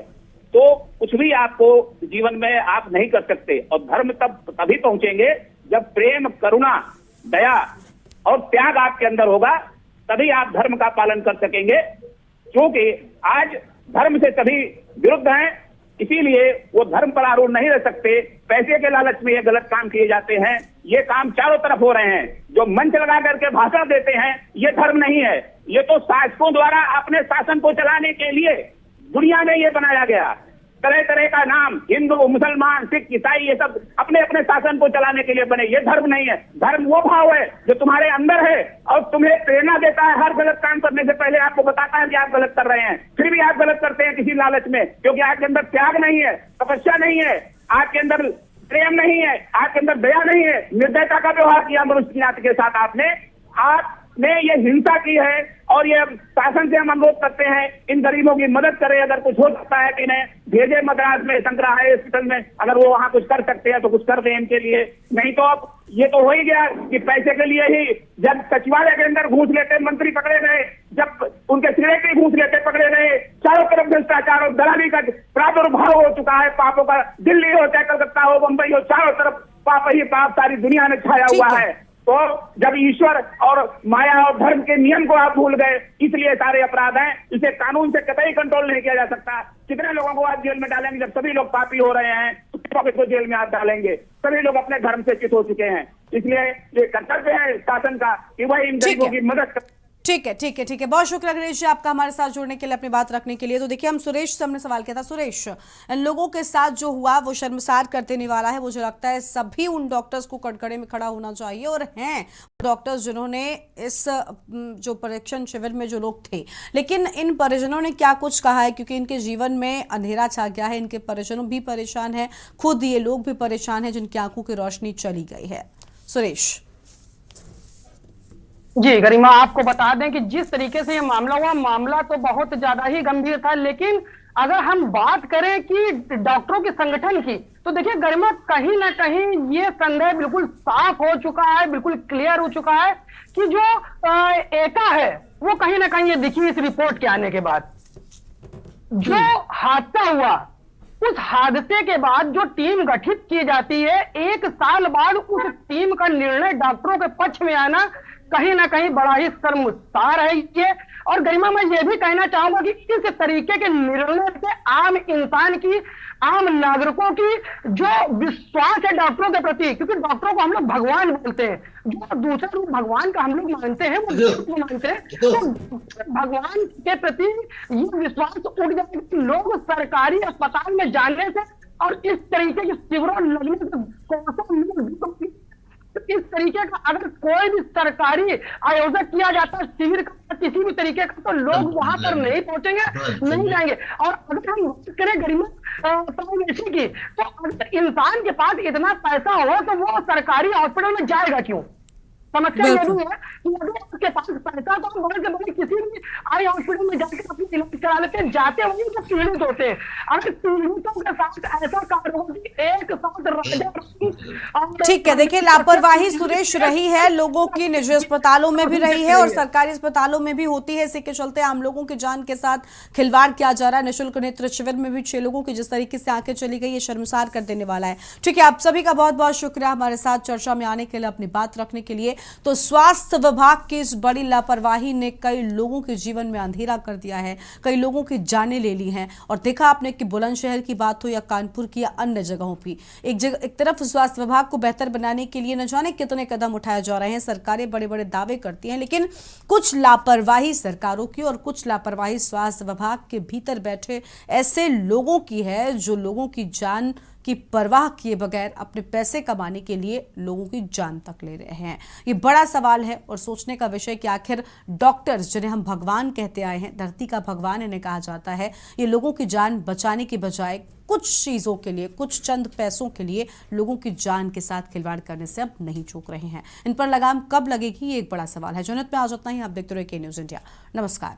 तो कुछ भी आपको जीवन में आप नहीं कर सकते। और धर्म तभी पहुंचेंगे जब प्रेम, करुणा, दया और त्याग आपके अंदर होगा, तभी आप धर्म का पालन कर सकेंगे। क्योंकि आज धर्म से सभी विरुद्ध हैं, इसीलिए वो धर्म पर आरूढ़ नहीं रह सकते। पैसे के लालच में ये गलत काम किए जाते हैं। ये काम चारों तरफ हो रहे हैं। जो मंच लगा करके भाषण देते हैं, ये धर्म नहीं है, ये तो शासकों द्वारा अपने शासन को चलाने के लिए दुनिया में ये बनाया गया। तरह तरह का नाम, हिंदू, मुसलमान, सिख, ईसाई, ये सब अपने अपने शासन को चलाने के लिए बने। ये धर्म नहीं है। धर्म वो भाव है जो तुम्हारे अंदर है और तुम्हें प्रेरणा देता है। हर गलत काम करने से पहले आपको बताता है कि आप गलत कर रहे हैं, फिर भी आप गलत करते हैं किसी लालच में, क्योंकि आपके अंदर त्याग नहीं है, तपस्या नहीं है, आपके अंदर प्रेम नहीं है, आपके अंदर दया नहीं है, निर्दयता का व्यवहार किया मनुष्य की जाति के साथ आपने। आप ने ये हिंसा की है और ये शासन से हम अनुरोध करते हैं इन गरीबों की मदद करें। अगर कुछ हो सकता है कि इन्हें भेजे मद्रास में संग्रहालय हॉस्पिटल में, अगर वो वहाँ कुछ कर सकते हैं तो कुछ कर दें इनके लिए। नहीं तो अब ये तो हो ही गया कि पैसे के लिए ही जब सचिवालय के अंदर घूस लेते मंत्री पकड़े गए, जब उनके सिरे के घूस लेते पकड़े गए, चारों तरफ भ्रष्टाचार और दलाली का प्रादुर्भाव हो चुका है पापों का। दिल्ली हो चाहे कलकत्ता हो बम्बई हो, चारों तरफ पाप ही पाप सारी दुनिया में छाया हुआ है। तो जब ईश्वर और माया और धर्म के नियम को आप भूल गए, इसलिए सारे अपराध हैं। इसे कानून से कतई कंट्रोल नहीं किया जा सकता। कितने लोगों को आप जेल में डालेंगे? जब सभी लोग पापी हो रहे हैं तो जेल में आप डालेंगे। सभी लोग अपने धर्म से च्युत हो चुके हैं। इसलिए ये कर्तव्य है शासन का कि वह इन गरीबों की मदद कर। ठीक है। बहुत शुक्रिया गणेश जी आपका हमारे साथ जुड़ने के लिए, अपनी बात रखने के लिए। तो देखिए, हम सुरेश से हमने सवाल किया था। सुरेश, इन लोगों के साथ जो हुआ वो शर्मसार कर देने वाला है। मुझे लगता है सभी उन डॉक्टर्स को कटघरे में खड़ा होना चाहिए, और हैं डॉक्टर्स जिन्होंने इस जो परीक्षण शिविर में जो लोग थे, लेकिन इन परिजनों ने क्या कुछ कहा है, क्योंकि इनके जीवन में अंधेरा छा गया है। इनके परिजनों भी परेशान है, खुद ये लोग भी परेशान है जिनकी आंखों की रोशनी चली गई है। सुरेश जी गरिमा, आपको बता दें कि जिस तरीके से ये मामला हुआ, मामला तो बहुत ज्यादा ही गंभीर था। लेकिन अगर हम बात करें कि डॉक्टरों के संगठन की, तो देखिए गरिमा, कहीं ना कहीं ये संदेह बिल्कुल साफ हो चुका है, बिल्कुल क्लियर हो चुका है कि जो एका है वो कहीं ना कहीं ये दिखी इस रिपोर्ट के आने के बाद। जो हादसा हुआ, उस हादसे के बाद जो टीम गठित की जाती है, 1 साल बाद उस टीम का निर्णय डॉक्टरों के पक्ष में आना कहीं ना कहीं बड़ा ही शर्मसार है ये। और गरिमा, मैं ये भी कहना चाहूंगा कि इस तरीके के निर्णय से आम इंसान की, आम नागरिकों की जो विश्वास है डॉक्टरों के प्रति, क्योंकि डॉक्टरों को हम लोग भगवान बोलते हैं, जो दूसरा रूप भगवान का हम लोग मानते हैं वो मानते हैं, तो भगवान के प्रति ये विश्वास उठ जाए कि लोग सरकारी अस्पताल में जाने से और इस तरीके के शिविरों लगने से, इस तरीके का अगर कोई भी सरकारी आयोजन किया जाता है शिविर का किसी भी तरीके का, तो लोग वहां पर नहीं पहुंचेंगे, नहीं जाएंगे। और अगर हम बात करें गरिमा प्राइवेसी की, तो अगर इंसान के पास इतना पैसा हो तो वो सरकारी हॉस्पिटल में जाएगा क्यों? समस्या ये भी है कि अगर आपके पास पैसा तो बड़े से बड़े किसी भी आई हॉस्पिटल में जाकर अपनी इलाज करा लेते हैं, जाते वही तो पीड़ित होते हैं। अगर पीड़ितों के साथ ऐसा कार्य हो कि एक साथ राजा। ठीक है, देखिए लापरवाही सुरेश रही है, लोगों की निजी अस्पतालों में भी रही है और सरकारी अस्पतालों में भी होती है। इसी के चलते आम लोगों की जान के साथ खिलवाड़ किया जा रहा है। निःशुल्क नेत्र शिविर में भी 6 लोगों की जिस तरीके से आंखें चली गई, ये शर्मसार कर देने वाला है। ठीक है, आप सभी का बहुत बहुत शुक्रिया हमारे साथ चर्चा में आने के लिए, अपनी बात रखने के लिए। तो स्वास्थ्य विभाग की इस बड़ी लापरवाही ने कई लोगों के जीवन में अंधेरा कर दिया है, कई लोगों की जानें ले ली हैं। और देखा आपने कि बुलंदशहर की बात हो या कानपुर की या अन्य जगहों की, एक तरफ स्वास्थ्य विभाग को बेहतर बनाने के लिए न जाने कितने कदम उठाए जा रहे हैं, सरकारें बड़े बड़े दावे करती हैं, लेकिन कुछ लापरवाही सरकारों की और कुछ लापरवाही स्वास्थ्य विभाग के भीतर बैठे ऐसे लोगों की है जो लोगों की जान की परवाह किए बगैर अपने पैसे कमाने के लिए लोगों की जान तक ले रहे हैं। ये बड़ा सवाल है और सोचने का विषय कि आखिर डॉक्टर्स, जिन्हें हम भगवान कहते आए हैं, धरती का भगवान इन्हें कहा जाता है, ये लोगों की जान बचाने के बजाय कुछ चीज़ों के लिए, कुछ चंद पैसों के लिए लोगों की जान के साथ खिलवाड़ करने से अब नहीं चूक रहे हैं। इन पर लगाम कब लगेगी, ये एक बड़ा सवाल है। जुनत में आज उतना ही। आप देखते रहिए के न्यूज़ इंडिया। नमस्कार।